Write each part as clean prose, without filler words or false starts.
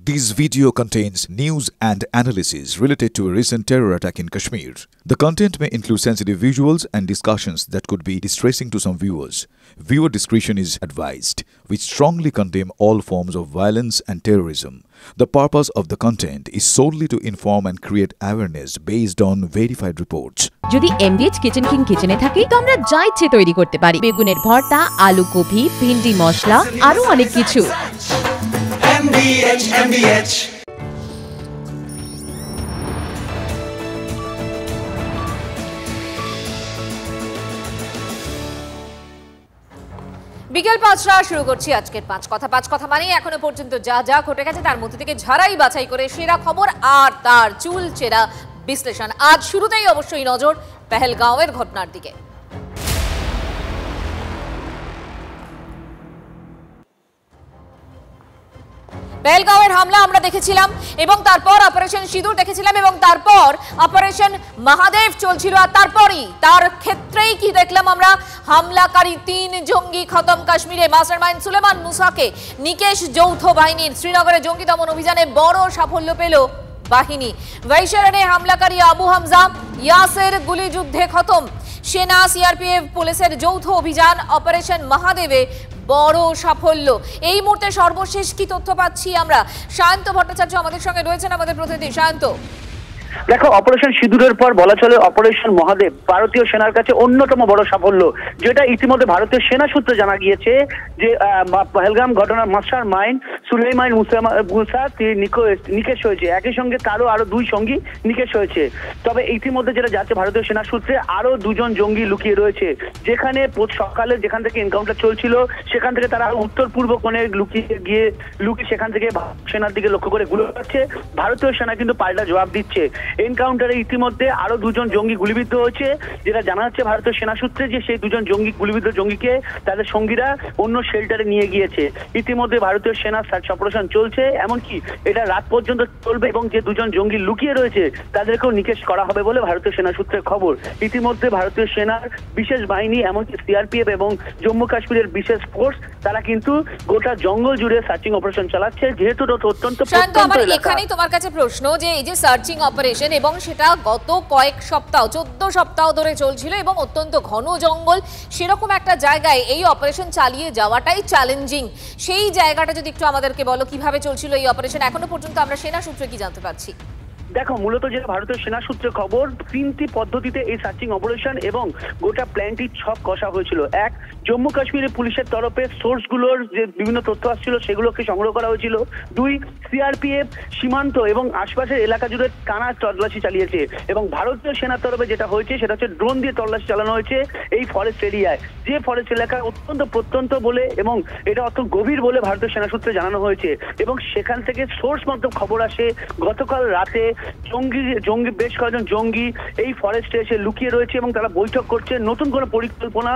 This video contains news and analysis related to a recent terror attack in Kashmir. The content may include sensitive visuals and discussions that could be distressing to some viewers. Viewer discretion is advised. We strongly condemn all forms of violence and terrorism. The purpose of the content is solely to inform and create awareness based on verified reports. যদি এমবিএচ kitchen king কিচেনে থাকে তো আমরা যা ইচ্ছে তৈরি করতে পারি। বেগুনের ভর্তা, আলু কফি, ভিন্ডি মশলা, আরো অনেক কিছু। MBH বিকেল ৫টা শুরু করছি আজকের পাঁচ কথা মানে এখনো পর্যন্ত যা যা ঘটে গেছে তার মধ্যে থেকে ঝাড়াই বাছাই করে সেরা খবর আর তার চুলচেরা বিশ্লেষণ। আজ শুরুতেই অবশ্যই নজর পেহেলগাঁওয়ের ঘটনার দিকে। পেহেলগাঁওয়ের হামলা আমরা দেখেছিলাম এবং তারপর অপারেশন সিঁদুর দেখেছিলাম এবং তারপর অপারেশন মহাদেব চলছিল আর তারপরই তার ক্ষেত্রেই কি দেখলাম আমরা, হামলাকারী ৩ জঙ্গি খতম। কাশ্মীরে মাস্টারমাইন্ড সুলেমান মুসাকে নিকেশ যৌথ বাহিনীর শ্রীনগরে জঙ্গি দমন অভিযানে বড় সাফল্য পেল বাহিনী। বৈশারণে হামলাকারী আবু হামজা ইয়াসের গুলিযুদ্ধে খতম। সেনা, সিআরপিএফ, পুলিশের যৌথ অভিযান অপারেশন মহাদেবে বড় সাফল্য। এই মুহূর্তে সর্বশেষ কি তথ্য পাচ্ছি আমরা? শান্ত ভট্টাচার্য আমাদের সঙ্গে রয়েছেন, আমাদের প্রতিনিধি শান্ত। দেখো, অপারেশন সিঁদুরের পর বলা চলে অপারেশন মহাদেব ভারতীয় সেনার কাছে অন্যতম বড় সাফল্য, যেটা ইতিমধ্যে ভারতীয় সেনা সূত্রে জানা গিয়েছে যে পহেলগাম ঘটনার মাস্টার মাইন্ড সুলেমান মুসা নিকেশ হয়েছে। একই সঙ্গে তারও আরো 2 সঙ্গী নিকেশ হয়েছে। তবে ইতিমধ্যে যেটা যাচ্ছে ভারতীয় সেনা সূত্রে আরো 2 জন জঙ্গি লুকিয়ে রয়েছে, যেখানে সকালে যেখান থেকে এনকাউন্টার চলছিল সেখান থেকে তারা উত্তর পূর্ব কোণে লুকিয়ে সেখান থেকে সেনার দিকে লক্ষ্য করে গুলি করছে। ভারতীয় সেনা কিন্তু পাল্টা জবাব দিচ্ছে। এনকাউন্টারে ইতিমধ্যে আরো 2 জন জঙ্গি গুলিবিদ্ধ হয়েছে, যেটা জানা যাচ্ছে ভারতীয় সেনা সূত্রে যে সেই 2 জন গুলিবিদ্ধ জঙ্গিকে তাদের সঙ্গীরা অন্য শেল্টারে নিয়ে গিয়েছে। ইতিমধ্যে ভারতীয় সেনা সার্চ অপারেশন চলছে, এমনকি এটা রাত পর্যন্ত চলবে এবং যে 2 জন জঙ্গি লুকিয়ে রয়েছে তাদেরকেও নিকেশ করা হবে বলে ভারতীয় সেনা সূত্রের খবর। ইতিমধ্যে ভারতীয় সেনার বিশেষ বাহিনী এমনকি সিআরপিএফ এবং জম্মু কাশ্মীরের বিশেষ ফোর্স তারা কিন্তু গোটা জঙ্গল জুড়ে সার্চিং অপারেশন চালাচ্ছে, যেহেতু অত্যন্ত এখানেই তোমার কাছে প্রশ্ন যে এই যে সার্চিং অপারেশন এবং সেটা গত কয়েক সপ্তাহ 14 সপ্তাহ ধরে চলছিল এবং অত্যন্ত ঘন জঙ্গল, সেরকম একটা জায়গায় এই অপারেশন চালিয়ে যাওয়াটাই চ্যালেঞ্জিং। সেই জায়গাটা যদি একটু আমাদেরকে বলো কিভাবে চলছিল এই অপারেশন, এখনো পর্যন্ত আমরা সেনা সূত্রে কি জানতে পারছি? দেখো, মূলত যেটা ভারতীয় সেনা সূত্রে খবর, 3টি পদ্ধতিতে এই সার্চিং অপারেশন এবং গোটা প্ল্যানটি সব কষা হয়েছিল। 1, জম্মু কাশ্মীরের পুলিশের তরফে সোর্সগুলোর যে বিভিন্ন তথ্য আসছিল সেগুলোকে সংগ্রহ করা হয়েছিল। 2, সিআরপিএফ সীমান্ত এবং আশপাশের এলাকা জুড়ে টানা তল্লাশি চালিয়েছে এবং ভারতীয় সেনার তরফে যেটা হয়েছে সেটা হচ্ছে ড্রোন দিয়ে তল্লাশি চালানো হয়েছে এই ফরেস্ট এরিয়ায়, যে ফরেস্ট এলাকা অত্যন্ত প্রত্যন্ত বলে এবং এটা অত্যন্ত গভীর বলে ভারতীয় সেনা সূত্রে জানানো হয়েছে। এবং সেখান থেকে সোর্স মাধ্যম খবর আসে গতকাল রাতে জঙ্গি বেশ কয়েকজন জঙ্গি এই ফরেস্টে এসে লুকিয়ে রয়েছে এবং তারা বৈঠক করছে, নতুন কোনো পরিকল্পনা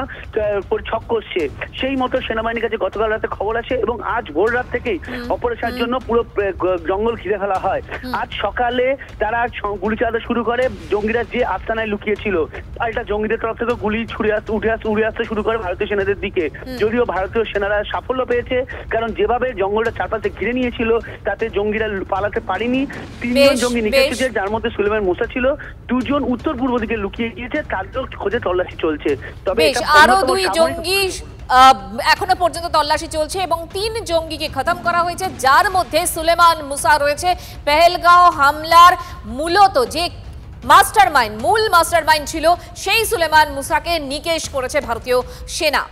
ছক করছে। সেই মতো সেনাবাহিনীর কাছে গতকাল রাতে খবর আসে এবং আজ ভোর রাত থেকেই অপারেশনের জন্য পুরো জঙ্গল ঘিরে ফেলা হয়। আজ সকালে তারা গুলি চালাতে শুরু করে জঙ্গিরা যে আস্তানায় লুকিয়েছিল, পাল্টা জঙ্গিদের তরফ থেকে গুলি উড়ে আসতে শুরু করে ভারতীয় সেনাদের দিকে। যদিও ভারতীয় সেনারা সাফল্য পেয়েছে, কারণ যেভাবে জঙ্গলটা চারপাশে ঘিরে নিয়েছিল তাতে জঙ্গিরা পালাতে পারেনি। 3 জন জঙ্গি নিকেশ, যার মধ্যে সুলেমান মুসা ছিল। 2 জন উত্তর পূর্ব দিকে লুকিয়ে গিয়েছে, তাদের খোঁজে তল্লাশি চলছে। তবে আরো 2 জঙ্গি এখনো পর্যন্ত তল্লাশি চলছে এবং 3 জঙ্গিকে খতম করা হয়েছে, যার মধ্যে সুলেমান মুসা রয়েছে। পেহেলগাঁও হামলার মূলত যে মূল মাস্টারমাইন্ড ছিল সেই সুলেমান মুসাকে নিকেশ করেছে ভারতীয় সেনা।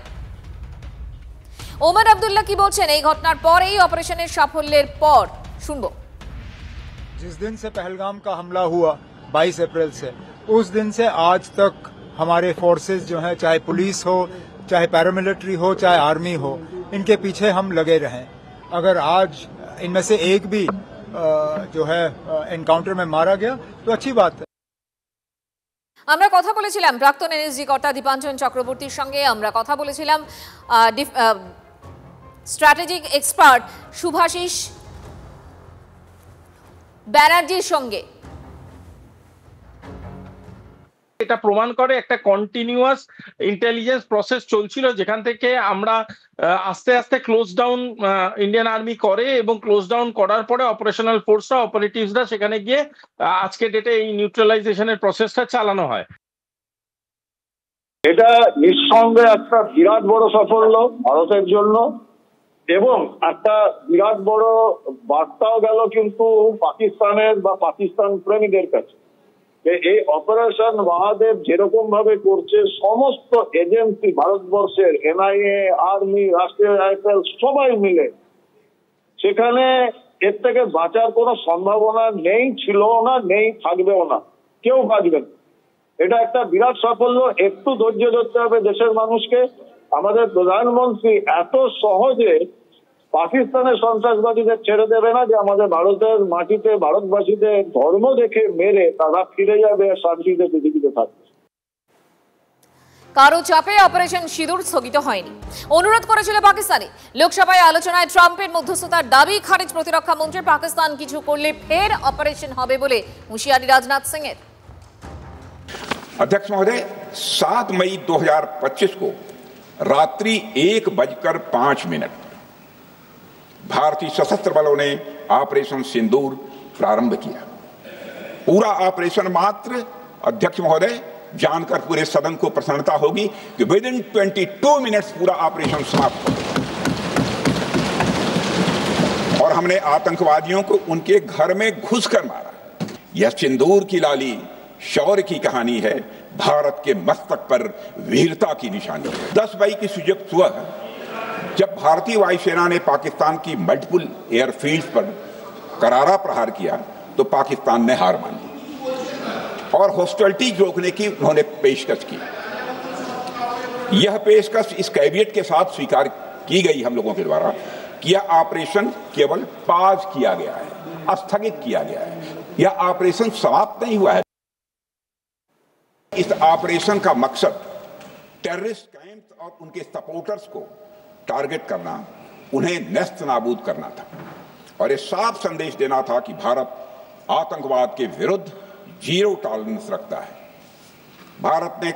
ওমর আব্দুল্লাহ কি বলছেন এই ঘটনার পর, এই অপারেশনের সাফল্যের পর? শুনবো। जिस दिन से पहलगाम का हमला हुआ 22 अप्रैल से, उस दिन से आज तक हमारे फोर्सेस जो हैं, चाहे पुलिस हो, चाहे पैरामिलिट्री हो, चाहे आर्मी हो, इनके पीछे हम लगे रहें। अगर आज इनमें से एक भी जो है एनकाउंटर में मारा गया तो अच्छी बात है। আমরা কথা বলেছিলাম প্রাক্তন এনএসজি কর্তা দীপাঞ্জন চক্রবর্তীর সঙ্গে, আমরা কথা বলেছিলাম স্ট্র্যাটেজিক এক্সপার্ট শুভাশিস ব্যানার্জির সঙ্গে। এটা প্রমাণ করে একটা কন্টিনিউয়াস ইন্টেলিজেন্স প্রসেস চলছিল, যেখান থেকে আমরা আস্তে আস্তে ক্লোজ ডাউন ইন্ডিয়ান আর্মি করে, এবং ক্লোজ ডাউন করার পরে অপারেশনাল ফোর্সরা, অপারেটিভসরা সেখানে গিয়ে আজকে ডেটে এই নিউট্রালাইজেশনের প্রসেসটা চালানো হয়। এটা নিঃসন্দেহে একটা বিরাট বড় সাফল্য ভারতের জন্য, এবং একটা বিরাট বড় বার্তাও গেল কিন্তু পাকিস্তানের বা পাকিস্তান প্রেমীদের কাছে। এই অপারেশন মহাদেব যেরকম ভাবে করছে, সমস্ত এজেন্সি ভারতবর্ষের, এনআইএ, আর্মি, রাষ্ট্রীয় রাইফেল সবাই মিলে, সেখানে এর থেকে বাঁচার কোনো সম্ভাবনা নেই, ছিল না, নেই, থাকবেও না, কেউ বাঁচবে না। এটা একটা বিরাট সাফল্য। একটু ধৈর্য ধরতে হবে দেশের মানুষকে। আমাদের প্রধানমন্ত্রী এত সহজে পাকিস্তানের সন্ত্রাসবাদীদের ছেড়ে দেবে না যে আমাদের ভারতের মাটিতে ভারতবাসীদের ধর্ম দেখে মেরে তারা ফিরে যাবে আর শান্তিতে পৃথিবীতে থাকবে। কারো চাপে অপারেশন সিঁদুর স্থগিত হয়নি, অনুরোধ করেছিল পাকিস্তানি। লোকসভায় আলোচনায় ট্রাম্পের মধ্যস্থতার দাবি খারিজ প্রতিরক্ষা মন্ত্রী। পাকিস্তান কিছু করলে ফের অপারেশন হবে বলে হুঁশিয়ারি রাজনাথ সিং এর। अध्यक्ष महोदय, 7 मई 2025 को रात्रि 1:05 भारतीय सशस्त्र बलों ने ऑपरेशन सिंदूर प्रारंभ किया। पूरा ऑपरेशन मात्र, अध्यक्ष महोदय, जानकर पूरे सदन को प्रसन्नता होगी कि विद इन 22 मिनट्स पूरा ऑपरेशन समाप्त हो गया और हमने आतंकवादियों को उनके घर में घुसकर मारा। यह सिंदूर की लाली शौर्य की कहानी है, भारत के मस्तक पर वीरता की निशानी है। 10 मई की सुबह जब भारतीय वायुसेना ने पाकिस्तान की मल्टीपल एयरफील्ड्स पर करारा प्रहार किया तो पाकिस्तान ने हार मान ली और हॉस्टिलिटी रोकने की उन्होंने पेशकश की। यह पेशकश इस कैविएट के साथ स्वीकार की गई हम लोगों के द्वारा कि यह ऑपरेशन केवल पाज किया गया है, स्थगित किया गया है, यह ऑपरेशन समाप्त नहीं हुआ है। इस ऑपरेशन का मकसद टेररिस्ट कैंप और उनके सपोर्टर्स को टारगेट करना, उन्हें नेस्त नाबूद करना था और ये साफ संदेश देना था कि भारत आतंकवाद के विरुद्ध जीरो टॉलरेंस रखता है। भारत ने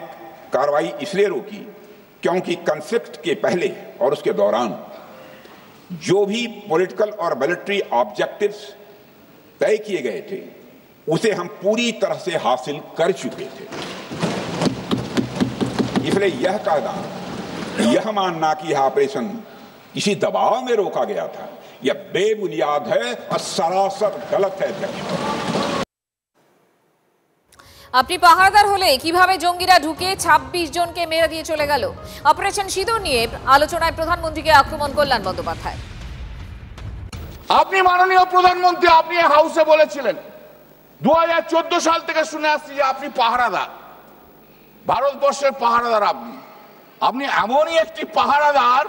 कार्रवाई इसलिए रोकी क्योंकि कॉन्फ्लिक्ट के पहले और उसके दौरान जो भी पॉलिटिकल और मिलिट्री ऑब्जेक्टिव्स तय किए गए थे उसे हम पूरी तरह से हासिल कर चुके थे। इसलिए यह कहना, यह मानना कि यह ऑपरेशन किसी दबाव में रोका गया था, यह बेबुनियाद है और सरासर गलत है। আপনি পাহারাদার হলে কিভাবে জঙ্গিরা ঢুকে 26 জনকে মেরে দিয়ে চলে গেল? অপারেশন সিঁদুর নিয়ে আলোচনায় প্রধানমন্ত্রীকে আক্রমণ কল্যাণ বন্দ্যোপাধ্যায়। আপনি মাননীয় প্রধানমন্ত্রী, আপনি হাউসে বলেছিলেন 2014 সাল থেকে শুনে আসছি যে আপনি পাহারাদার, ভারতবর্ষের পাহারাদার। আপনি এমনই একটি পাহারাদার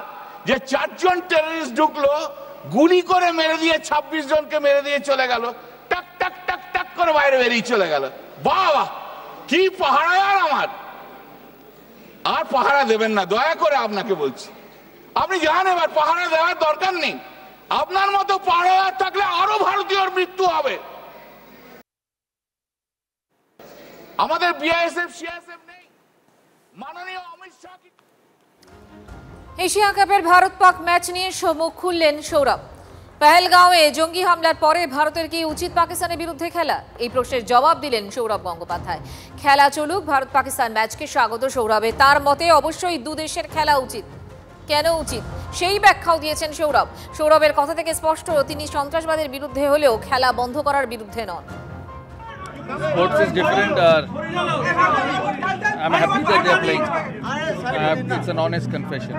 যে 4 জন টেররিস্ট ঢুকলো, গুলি করে মেরে দিয়ে 26 জনকে মেরে দিয়ে চলে গেল, টাক টাক টাক টাক করে বাইরে বেরিয়ে চলে গেল। বাবা, কি পাহারাদার আমার! আর পাহারা দেবেন না, দয়া করে আপনাকে বলছি। আপনি জানেন এবার পাহারা দেওয়ার দরকার নেই। আপনার মতো পাহারাদার থাকলে আরো ভারতীয়র মৃত্যু হবে। আমাদের বিএসএফ সিএসএফ নেই। মাননীয় অমিত শাহ। এশিয়া কাপের ভারত পাক ম্যাচ নিয়ে মুখ খুললেন সৌরভ। পহেলগাঁওয়ে জঙ্গি হামলার পরে ভারতের কি উচিত পাকিস্তানের বিরুদ্ধে খেলা? এই প্রশ্নের জবাব দিলেন সৌরভ গঙ্গোপাধ্যায়। খেলা চলুক, ভারত পাকিস্তান ম্যাচকে স্বাগত সৌরভে। তার মতে অবশ্যই দু দেশের খেলা উচিত। কেন উচিত সেই ব্যাখ্যাও দিয়েছেন সৌরভ। সৌরভের কথা থেকে স্পষ্ট, তিনি সন্ত্রাসবাদের বিরুদ্ধে হলেও খেলা বন্ধ করার বিরুদ্ধে নন। Sports is different. I'm happy that they are playing. It's an honest confession.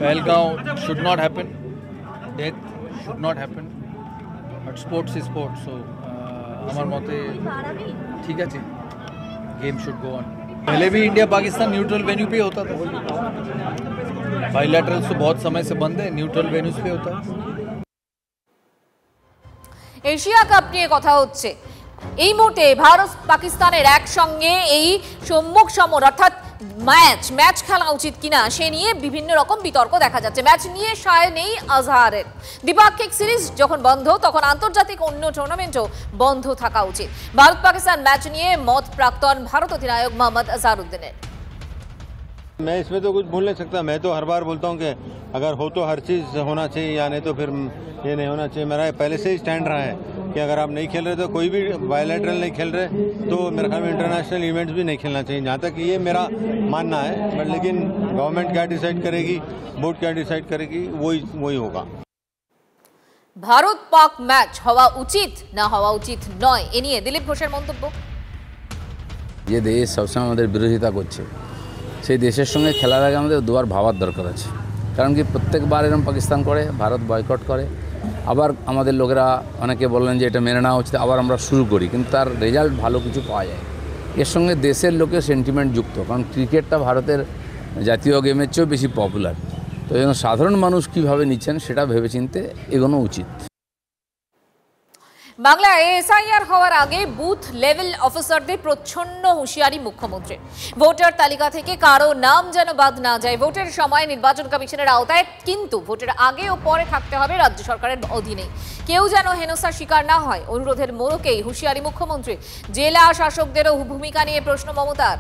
Pahalgam should not happen. Death should not happen. But sports is sports. So, हमारे मते ठीक है, game should go on. पहले भी इंडिया पाकिस्तान न्यूट्रल वेन्यू पे होता था। बाइलैटरल्स तो बहुत समय से बंद है, न्यूट्रल वेन्यूज पे होता है। এশিয়া কাপ নিয়ে কথা হচ্ছে। এই মুহূর্তে ভারত পাকিস্তানের একসঙ্গে এই সম্মুখ সমর অর্থাৎ ম্যাচ খেলা উচিত কিনা সে নিয়ে বিভিন্ন রকম বিতর্ক দেখা যাচ্ছে। ম্যাচ নিয়ে সায় নেই আজহারের। দ্বিপাক্ষিক সিরিজ যখন বন্ধ তখন আন্তর্জাতিক অন্য টুর্নামেন্টও বন্ধ থাকা উচিত। ভারত পাকিস্তান ম্যাচ নিয়ে মত প্রাক্তন ভারত অধিনায়ক মোহাম্মদ আজহারউদ্দিনের। मैं इसमें तो कुछ बोल नहीं सकता। मैं तो हर बार बोलता हूँ कि अगर हो तो हर चीज़ होना चाहिए, या नहीं तो फिर ये नहीं होना चाहिए। मेरा पहले से ही स्टैंड रहा है कि अगर आप नहीं खेल रहे तो कोई भी बायलैटरल नहीं खेल रहे तो मेरे ख्याल में इंटरनेशनल इवेंट्स भी नहीं खेलना चाहिए, जहाँ तक ये मेरा मानना है। बट लेकिन गवर्नमेंट क्या डिसाइड करेगी, बोर्ड क्या डिसाइड करेगी, वही होगा। ভারত পাক ম্যাচ হওয়া উচিত না হওয়া উচিত নয়, এ নিয়ে দিলীপ ঘোষের মন্তব্য। যে দেশ সবসময় আমাদের বিরোধিতা করছে সেই দেশের সঙ্গে খেলার আগে আমাদের দুবার ভাবার দরকার আছে। কারণ কি প্রত্যেকবার এরকম পাকিস্তান করে, ভারত বয়কট করে, আবার আমাদের লোকেরা অনেকে বললেন যে এটা মেনে নেওয়া উচিত, আবার আমরা শুরু করি, কিন্তু তার রেজাল্ট ভালো কিছু পাওয়া যায়। এর সঙ্গে দেশের লোকের সেন্টিমেন্ট যুক্ত, কারণ ক্রিকেটটা ভারতের জাতীয় গেমের চেয়েও বেশি পপুলার। তো এই জন্য সাধারণ মানুষ কীভাবে নিচ্ছেন সেটা ভেবেচিন্তে এগোনো উচিত। বাংলায় এসআইআর হওয়ার আগে বুথ লেভেল অফিসারদের প্রচ্ছন্ন হুঁশিয়ারি মুখ্যমন্ত্রী। ভোটার তালিকা থেকে কারো নাম যেন বাদ না যায় ভোটের সময় নির্বাচন কমিশনের আওতায়, কিন্তু ভোটের আগে ও পরে থাকতে হবে রাজ্য সরকারের অধীনে। কেউ যেন হেনস্থার শিকার না হয়, অনুরোধের মোড়কেই হুঁশিয়ারি মুখ্যমন্ত্রী। জেলা শাসকদেরও ভূমিকা নিয়ে প্রশ্ন মমতার।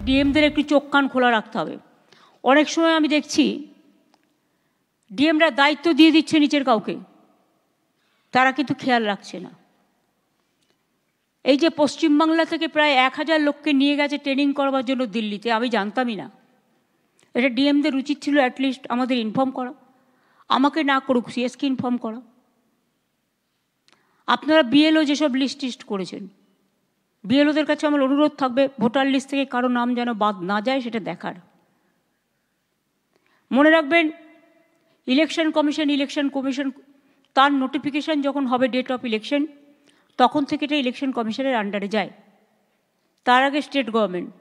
ডিএমদের একটু চোখ কান খোলা রাখতে হবে। অনেক সময় আমি দেখছি ডিএমরা দায়িত্ব দিয়ে দিচ্ছে নিচের কাউকে, তারা কিন্তু খেয়াল রাখছে না। এই যে পশ্চিমবাংলা থেকে প্রায় 1000 লোককে নিয়ে গেছে ট্রেনিং করবার জন্য দিল্লিতে, আমি জানতামই না। এটা ডিএমদের উচিত ছিল অ্যাটলিস্ট আমাদের ইনফর্ম করা, আমাকে না করুক সিএসকে ইনফর্ম করা। আপনারা বিএলও যেসব লিস্ট করেছেন, বিএলওদের কাছে আমার অনুরোধ থাকবে ভোটার লিস্ট থেকে কারো নাম যেন বাদ না যায় সেটা দেখার। মনে রাখবেন ইলেকশন কমিশন তার নোটিফিকেশান যখন হবে ডেট অফ ইলেকশন, তখন থেকে এটা ইলেকশন কমিশনের আন্ডারে যায়। তার আগে স্টেট গভর্নমেন্ট,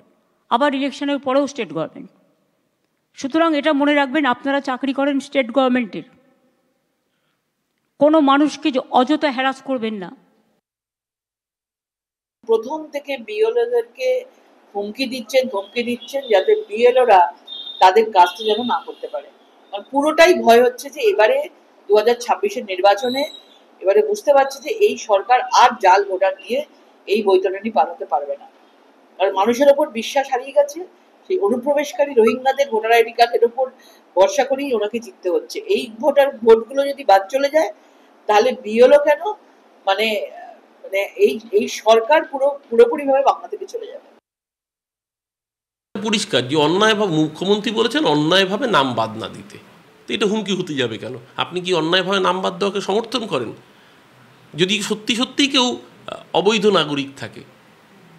আবার ইলেকশনের পরেও স্টেট গভর্নমেন্ট। সুতরাং এটা মনে রাখবেন, আপনারা চাকরি করেন স্টেট গভর্নমেন্টের, কোনো মানুষকে অযথা হ্যারাস করবেন না। প্রথম থেকে বিএলওদেরকে ধমকি দিচ্ছেন যাতে বিএলওরা তাদের কাজটা যেন না করতে পারে। কারণ পুরোটাই ভয় হচ্ছে যে এবারে 2026-এর নির্বাচনে এবারে বুঝতে পারছে যে এই সরকার আর জাল ভোটার দিয়ে এই বৈতরণী পার হতে পারবে না। কারণ মানুষের ওপর বিশ্বাস হারিয়ে গেছে, সেই অনুপ্রবেশকারী রোহিঙ্গাদের ভোটার আইডি কার্ডের ওপর ভরসা করেই ওনাকে জিততে হচ্ছে। এই ভোটগুলো যদি বাদ চলে যায় তাহলে বিএলও কেন মানে এই সরকার পুরোপুরি ভাবে বাংলা থেকে চলে যাবে। পরিষ্কার যে অন্যায়ভাবে মুখ্যমন্ত্রী বলেছেন অন্যায়ভাবে নাম বাদ না দিতে, তো এটা হুমকি হতে যাবে কেন? আপনি কি অন্যায়ভাবে নাম বাদ দেওয়াকে সমর্থন করেন? যদি সত্যিই কেউ অবৈধ নাগরিক থাকে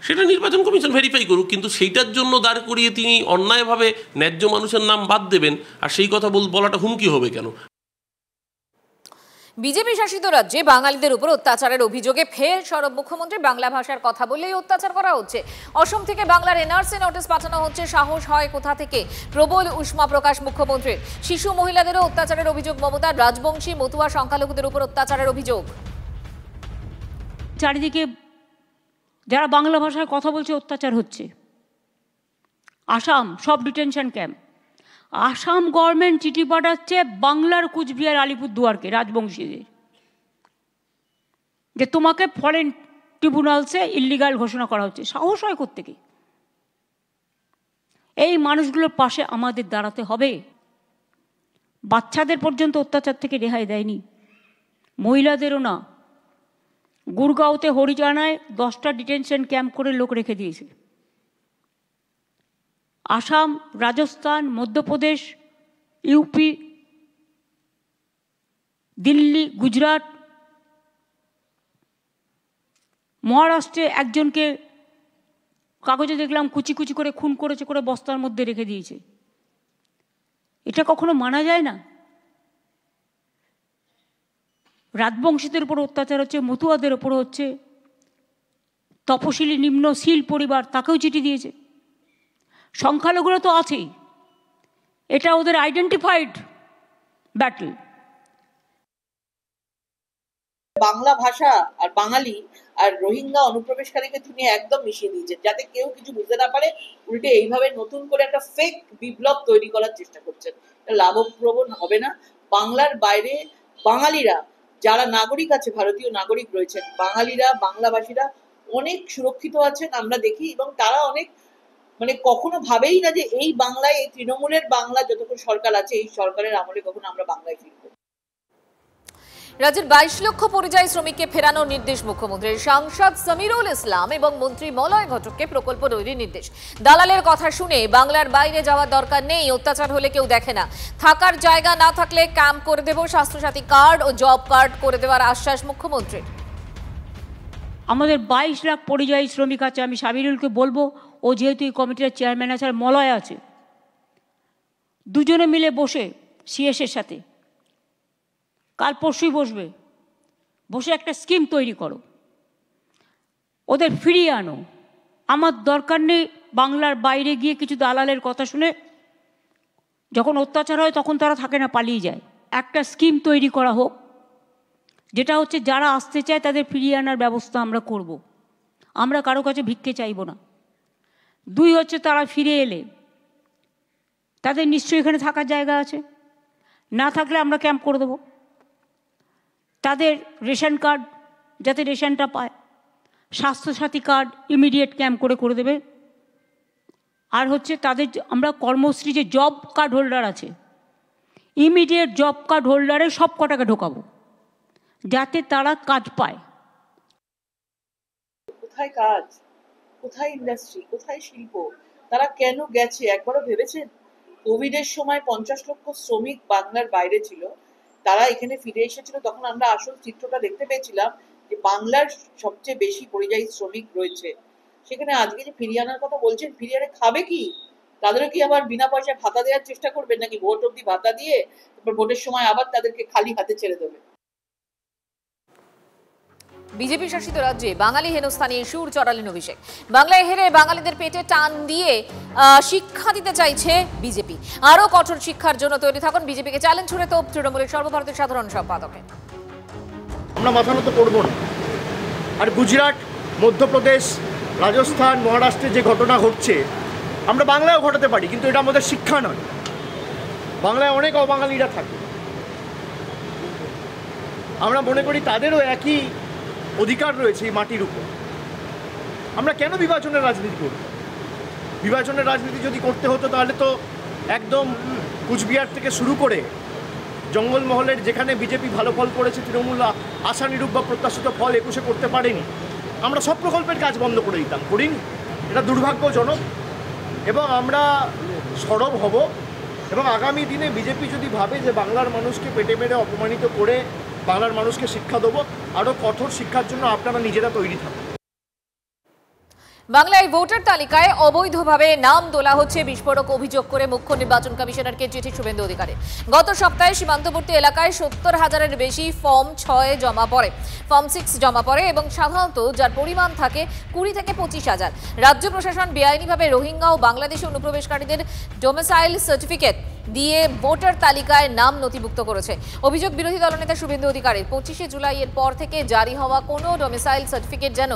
সেটা নির্বাচন কমিশন ভেরিফাই করুক, কিন্তু সেইটার জন্য দাঁড় করিয়ে তিনি অন্যায়ভাবে ন্যায্য মানুষের নাম বাদ দেবেন আর সেই কথা বলাটা হুমকি হবে কেন? বিজেপি শাসিত রাজ্যে বাঙালিদের উপর অত্যাচারের অভিযোগে ফের সরব মুখ্যমন্ত্রী। বাংলা ভাষার কথা বললেই অত্যাচার করা হচ্ছে। অসম থেকে বাংলার এনআরসি নোটিশ পাঠানো হচ্ছে। সাহস হয় কোথা থেকে? প্রবল উষ্মা প্রকাশ মুখ্যমন্ত্রীর। শিশু মহিলাদেরও অত্যাচারের অভিযোগ মমতার। রাজবংশী মতুয়া সংখ্যালঘুদের উপর অত্যাচারের অভিযোগ। চারিদিকে যারা বাংলা ভাষায় কথা বলছে অত্যাচার হচ্ছে। আসাম সব ডিটেনশন ক্যাম্প। আসাম গভর্নমেন্ট চিঠি পাঠাচ্ছে বাংলার কুচবিহার আলিপুরদুয়ারকে রাজবংশীদের, যে তোমাকে ফরেন ট্রিব্যুনালসে ইল্লিগাল ঘোষণা করা হচ্ছে। সাহস হয় কোত্থেকে? এই মানুষগুলোর পাশে আমাদের দাঁড়াতে হবে। বাচ্চাদের পর্যন্ত অত্যাচার থেকে রেহাই দেয়নি, মহিলাদেরও না। গুরগাঁওতে হরিয়ানায় 10টা ডিটেনশন ক্যাম্প করে লোক রেখে দিয়েছে। আসাম, রাজস্থান, মধ্যপ্রদেশ, ইউপি, দিল্লি, গুজরাট, মহারাষ্ট্রে একজনকে কাগজে দেখলাম কুচি কুচি করে খুন করেছে, করে বস্তার মধ্যে রেখে দিয়েছে। এটা কখনো মানা যায় না। রাজবংশীদের উপর অত্যাচার হচ্ছে, মতুয়াদের ওপর হচ্ছে। তপশিলি নিম্ন শীল পরিবার তাকেও চিঠি দিয়েছে। সংখ্যালঘুরা তো আছেই, এটা ওদের আইডেন্টিফাইড ব্যাটল। বাংলা ভাষা আর বাঙালি আর রোহিঙ্গা অনুপ্রবেশকারীকে তিনি একদম মিশিয়ে দিয়েছেন, যাতে কেউ কিছু বুঝতে না পারে। উল্টে এইভাবে নতুন করে একটা ফেক বিপ্লব তৈরি করার চেষ্টা করছেন, এটা লাভপ্রদ হবে না। বাংলার বাইরে বাঙালিরা যারা নাগরিক আছে, ভারতীয় নাগরিক রয়েছেন, বাঙালিরা, বাংলাভাষীরা অনেক সুরক্ষিত আছেন আমরা দেখি, এবং তারা অনেক কখনো ভাবেই না যে এই বাংলায়, এই তৃণমূলের বাংলা যতক্ষণ সরকার আছে, এই সরকারের আমলে কখনো আমরা বাংলায় ফিরবো। রাজ্যের 22 লক্ষ পরিযায়ী শ্রমিককে ফেরানোর নির্দেশ মুখ্যমন্ত্রীর। সাংসদ সামিরুল ইসলাম এবং মন্ত্রী মলয় ঘটককে প্রকল্প তৈরির নির্দেশ। দালালের কথা শুনে বাংলার বাইরে যাওয়ার দরকার নেই, অত্যাচার হলে কেউ দেখে না, থাকার জায়গা না থাকলে ক্যাম্প করে দেব, স্বাস্থ্যসাথী কার্ড ও জব কার্ড করে দেওয়ার আশ্বাস মুখ্যমন্ত্রীর। আমাদের 22 লাখ পরিযায়ী শ্রমিক আছে, আমি সামিরুলকে বলবো, ও যেহেতু এই কমিটির চেয়ারম্যান আছে আর মলয় আছে, দুজনে মিলে বসে সিএসের সাথে কাল পরশুই বসে একটা স্কিম তৈরি করো, ওদের ফিরিয়ে আনো। আমার দরকার নেই বাংলার বাইরে গিয়ে কিছু দালালের কথা শুনে যখন অত্যাচার হয় তখন তারা থাকে না, পালিয়ে যায়। একটা স্কিম তৈরি করা হোক, যেটা হচ্ছে যারা আসতে চায় তাদের ফিরিয়ে আনার ব্যবস্থা আমরা করব। আমরা কারো কাছে ভিক্ষে চাইব না। 2 হচ্ছে তারা ফিরে এলে তাদের নিশ্চয়ই এখানে থাকার জায়গা আছে, না থাকলে আমরা ক্যাম্প করে দেবো। তাদের রেশন কার্ড যাতে রেশনটা পায়, স্বাস্থ্যসাথী কার্ড ইমিডিয়েট ক্যাম্প করে দেবে। আর হচ্ছে তাদের আমরা কর্মশ্রী যে জব কার্ড হোল্ডার আছে, ইমিডিয়েট জব কার্ড হোল্ডারে সব কটাকে ঢোকাবো যাতে তারা কাজ পায়। কোথায় কাজ, কোথায় ইন্ডাস্ট্রি, কোথায় শিল্প, তারা কেন গেছে একবারও ভেবেছেন? কোভিডের সময় 50 লক্ষ শ্রমিক বাংলার বাইরে ছিল, তারা এখানে ফিরে এসেছিল, তখন আমরা আসল চিত্রটা দেখতে পেয়েছিলাম যে বাংলার সবচেয়ে বেশি পরিযায়ী শ্রমিক রয়েছে সেখানে। আজকে যে ফিরিয়ে আনার কথা বলছেন, ফিরিয়ে আনে খাবে কি? তাদেরও কি আবার বিনা পয়সায় ভাতা দেওয়ার চেষ্টা করবেন নাকি? ভোট অব্দি ভাতা দিয়ে তারপর ভোটের সময় আবার তাদেরকে খালি হাতে ছেড়ে দেবে? বিজেপি শাসিত রাজ্যে বাঙালি হেনস্থানে সুর চড়ালেন অভিষেক। বাংলায় হেরে বাঙালিদের পেটে টান দিয়ে শিক্ষা দিতে চাইছে বিজেপি। আরো কঠোর শিক্ষার জন্য তৈরি থাকুন, বিজেপিকে চ্যালেঞ্জ ছুড়ে তোপ তৃণমূলের সর্বভারতীয় সাধারণ সম্পাদকের। আমরা মাথা নত করবো না। আর গুজরাট, মধ্যপ্রদেশ, রাজস্থান, মহারাষ্ট্রে যে ঘটনা ঘটছে আমরা বাংলায়ও ঘটাতে পারি, কিন্তু এটা আমাদের শিক্ষা নয়। বাংলায় অনেক অবাঙালিরা থাকে, আমরা মনে করি তাদেরও একই অধিকার রয়েছে এই মাটির উপর। আমরা কেন বিভাজনের রাজনীতি করব? বিভাজনের রাজনীতি যদি করতে হতো তাহলে তো একদম কুচবিহার থেকে শুরু করে জঙ্গলমহলের যেখানে বিজেপি ভালো ফল করেছে, তৃণমূল আশানুরূপ বা প্রত্যাশিত ফল 21-এ করতে পারেনি, আমরা সব প্রকল্পের কাজ বন্ধ করে দিতাম, করিনি। এটা দুর্ভাগ্যজনক এবং আমরা সরব হব। এবং আগামী দিনে বিজেপি যদি ভাবে যে বাংলার মানুষকে পেটে মেরে অপমানিত করে বাংলার মানুষকে শিক্ষা দেবো, আরও কঠোর শিক্ষার জন্য আপনারা নিজেরা তৈরি থাকুন। বাংলায় ভোটার তালিকায় অবৈধভাবে নাম তোলা হচ্ছে বিস্ফোরক অভিযোগ করে মুখ্য নির্বাচন কমিশনারকে চিঠি শুভেন্দু অধিকারী। গত সপ্তাহে সীমান্তবর্তী এলাকায় 70,000-এর বেশি ফর্ম 6 জমা পড়ে, ফর্ম 6 জমা পড়ে এবং সাধারণত যার পরিমাণ থাকে 20 থেকে 25,000। রাজ্য প্রশাসন বেআইনিভাবে রোহিঙ্গা ও বাংলাদেশি অনুপ্রবেশকারীদের ডোমিসাইল সার্টিফিকেট দিয়ে ভোটার তালিকায় নাম নথিভুক্ত করেছে। অভিযোগ বিরোধী দলনেতা শুভেন্দু অধিকারীর। 25শে জুলাইয়ের পর থেকে জারি হওয়া কোনো ডোমিসাইল সার্টিফিকেট যেন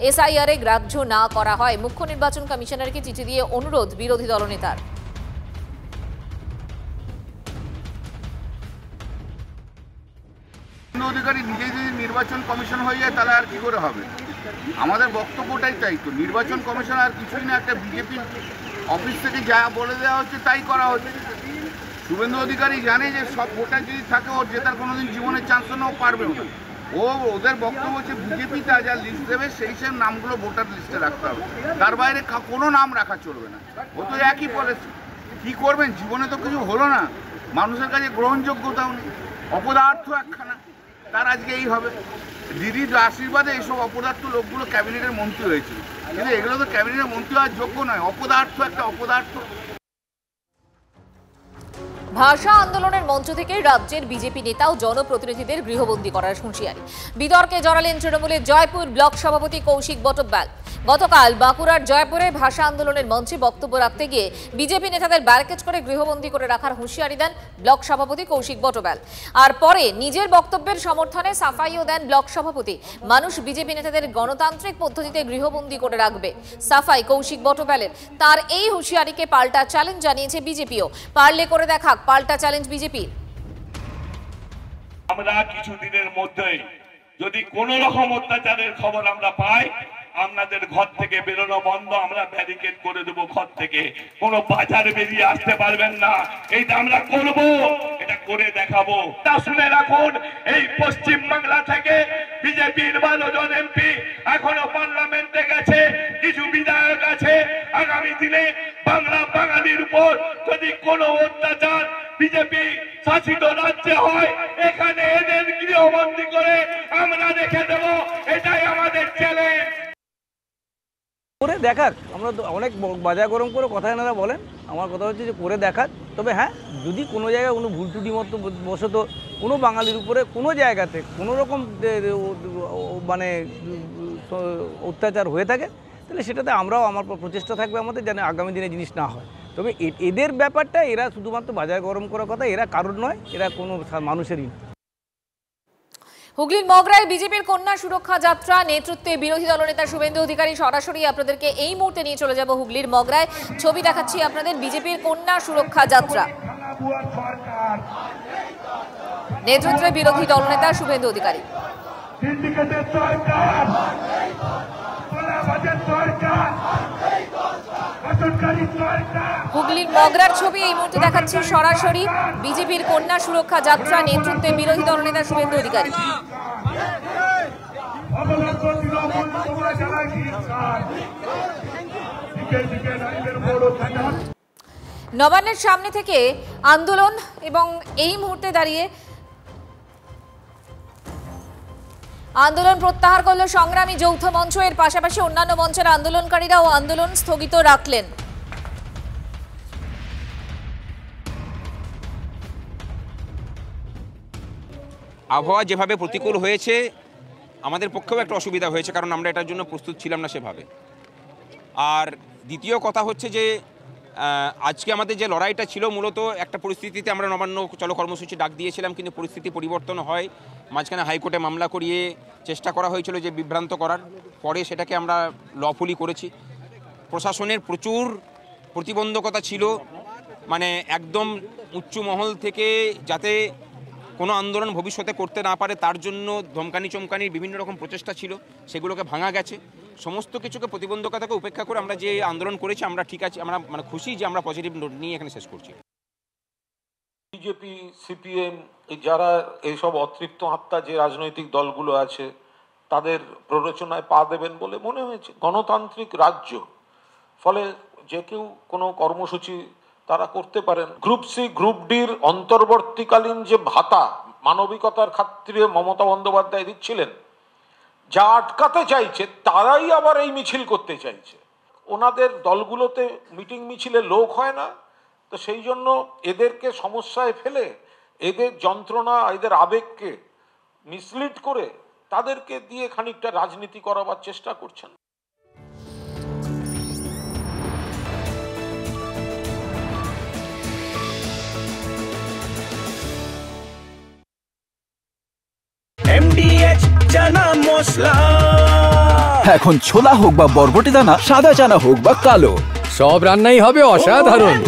এসআইআর-এ গ্রাহ্য না করা হয়। মুখ্য নির্বাচন কমিশনারকে চিঠি দিয়ে অনুরোধ বিরোধী দলনেতার। অধিকারী নিজেই যদি নির্বাচন কমিশন হয়ে যায় তাহলে আর কি করে হবে? আমাদের বক্তব্যটাই তাই তো, নির্বাচন কমিশন আর কিছুই না, একটা বিজেপি অফিস থেকে যা বলে দেওয়া হচ্ছে তাই করা হচ্ছে। শুভেন্দু অধিকারী জানে যে সব ভোটার যদি থাকে ওর জেতার কোনোদিন জীবনের চান্স নাও পারবে না। ওদের বক্তব্য হচ্ছে বিজেপি তা যা লিস্ট দেবে সেই সব নামগুলো ভোটার লিস্টে রাখতে হবে, তার বাইরে কোনো নাম রাখা চলবে না। ও তো একই পলিসি। কী করবেন? জীবনে তো কিছু হলো না, মানুষের কাছে গ্রহণযোগ্যতাও নেই, অপদার্থ একখানা। তার আজকে এই হবে। দিদির আশীর্বাদে এইসব অপদার্থ লোকগুলো ক্যাবিনেটের মন্ত্রী হয়েছে, কিন্তু এগুলো তো ক্যাবিনেটের মন্ত্রী হওয়ার যোগ্য নয়, অপদার্থ, একটা অপদার্থ। ভাষা আন্দোলনের মঞ্চ থেকে রাজ্যের বিজেপি নেতা ও জনপ্রতিনিধিদের গৃহবন্দী করার হুঁশিয়ারি। বিতর্কে জড়ালেন তৃণমূলের জয়পুর ব্লক সভাপতি কৌশিক বটব্যাল। গতকাল বাঁকুড়ার জয়পুরে ভাষা আন্দোলনের মঞ্চে বক্তব্য রাখতে গিয়ে বিজেপি নেতাদের ব্যারিকেড করে গৃহবন্দী করে রাখার হুঁশিয়ারি দেন ব্লক সভাপতি কৌশিক বটব্যাল। আর পরে নিজের বক্তব্যের সমর্থনে সাফাইও দেন ব্লক সভাপতি। মানুষ বিজেপি নেতাদের গণতান্ত্রিক পদ্ধতিতে গৃহবন্দী করে রাখবে, সাফাই কৌশিক বটব্যালের। তার এই হুঁশিয়ারিকে পাল্টা চ্যালেঞ্জ জানিয়েছে বিজেপিও। পারলে করে দেখাক পাল্টা চ্যালেঞ্জ বিজেপি। আমরা কিছুদিনের মধ্যেই যদি কোন রকম অত্যাচারের খবর আমরা পাই, আপনাদের ঘর থেকে বেরোনো বন্ধ, আমরা ব্যারিকেড করে দেবো। ঘর থেকে কোনো বাজারে বেরিয়ে আসতে পারবেন না। এইটা আমরা করব, এটা করে দেখাবো। তা শুনে রাখুন, এই পশ্চিম বাংলা থেকে বিজেপির 12 জন এমপি এখনো পার্লামেন্টে গেছে, কিছু বিধায়ক আছে। আগামী দিনে বাংলা বাঙালির উপর যদি কোনো অত্যাচার বিজেপি শাসিত রাজ্যে হয়, এখানে এদের গৃহবন্দী করে আমরা রেখে দেব। এটাই আমাদের চ্যালেঞ্জ। করে দেখাক, আমরা তো অনেক বাজার গরম করে কথা এনারা বলেন। আমার কথা হচ্ছে যে করে দেখাক। তবে হ্যাঁ, যদি কোনো জায়গায় কোনো ভুল ত্রুটি মতো বশত কোনো বাঙালির উপরে কোনো জায়গাতে কোনো রকম মানে অত্যাচার হয়ে থাকে, তাহলে সেটাতে আমরাও আমার প্রচেষ্টা থাকবে আমাদের যেন আগামী দিনে জিনিস না হয়। তবে এদের ব্যাপারটা, এরা শুধুমাত্র বাজার গরম করার কথা, এরা কারোর নয়, এরা কোনো মানুষেরই না। হুগলির মগরায় বিজেপির কন্যা সুরক্ষা যাত্রা নেতৃত্বে বিরোধী দলনেতা শুভেন্দু অধিকারী। সরাসরি আপনাদেরকে এই মুহূর্তে নিয়ে চলে যাব হুগলির মগরায়। ছবি দেখাচ্ছি আপনাদের বিজেপির কন্যা সুরক্ষা যাত্রা, নেতৃত্বে বিরোধী দলনেতা শুভেন্দু অধিকারী। হুগলির মগরার ছবি এই মুহূর্তে দেখাচ্ছি সরাসরি বিজেপির কন্যা সুরক্ষা যাত্রা নেতৃত্বে বিরোধী দলনেতা শুভেন্দু অধিকারী। নবান্নের সামনে থেকে আন্দোলন এবং এই মুহূর্তে দাঁড়িয়ে আন্দোলন প্রত্যাহার করল সংগ্রামী যৌথ মঞ্চ। এর পাশাপাশি অন্যান্য মঞ্চের আন্দোলনকারীরাও আন্দোলন স্থগিত রাখলেন। আবহাওয়া যেভাবে প্রতিকূল হয়েছে, আমাদের পক্ষেও একটা অসুবিধা হয়েছে, কারণ আমরা এটার জন্য প্রস্তুত ছিলাম না সেভাবে। আর দ্বিতীয় কথা হচ্ছে যে আজকে আমাদের যে লড়াইটা ছিল, মূলত একটা পরিস্থিতিতে আমরা নবান্ন চলো কর্মসূচি ডাক দিয়েছিলাম, কিন্তু পরিস্থিতি পরিবর্তন হয়। মাঝখানে হাইকোর্টে মামলা করিয়ে চেষ্টা করা হয়েছিল যে বিভ্রান্ত করার, পরে সেটাকে আমরা লফুলি করেছি। প্রশাসনের প্রচুর প্রতিবন্ধকতা ছিল, মানে একদম উচ্চ মহল থেকে যাতে কোনো আন্দোলন ভবিষ্যতে করতে না পারে তার জন্য ধমকানি চমকানির বিভিন্ন রকম প্রচেষ্টা ছিল, সেগুলোকে ভাঙা গেছে। সমস্ত কিছুকে প্রতিবন্ধকতাকে উপেক্ষা করে আমরা যে আন্দোলন করেছি, আমরা ঠিক আছে, আমরা মানে খুশি যে আমরা পজিটিভ নোট নিয়ে এখানে শেষ করছি। বিজেপি, সিপিএম যারা এইসব অতৃপ্ত আত্মা যে রাজনৈতিক দলগুলো আছে, তাদের প্ররোচনায় পা দেবেন বলে মনে হয়েছে। গণতান্ত্রিক রাজ্য, ফলে যে কেউ কোনো কর্মসূচি তারা করতে পারেন। গ্রুপ সি, গ্রুপ ডির অন্তর্বর্তীকালীন যে ভাতা মানবিকতার খাতিরে মমতা বন্দ্যোপাধ্যায় দিচ্ছিলেন, যা আটকাতে চাইছে তারাই আবার এই মিছিল করতে চাইছে। ওনাদের দলগুলোতে মিটিং মিছিলে লোক হয় না, তো সেই জন্য এদেরকে সমস্যায় ফেলে এদের যন্ত্রণা, এদের আবেগকে মিসলিড করে তাদেরকে দিয়ে খানিকটা রাজনীতি করাবার চেষ্টা করছেন। MDH চানা মশলা, এখন ছোলা হোক বা বরবটি দানা, সাদা চানা হোক বা কালো, সব রান্নাই হবে অসাধারণ।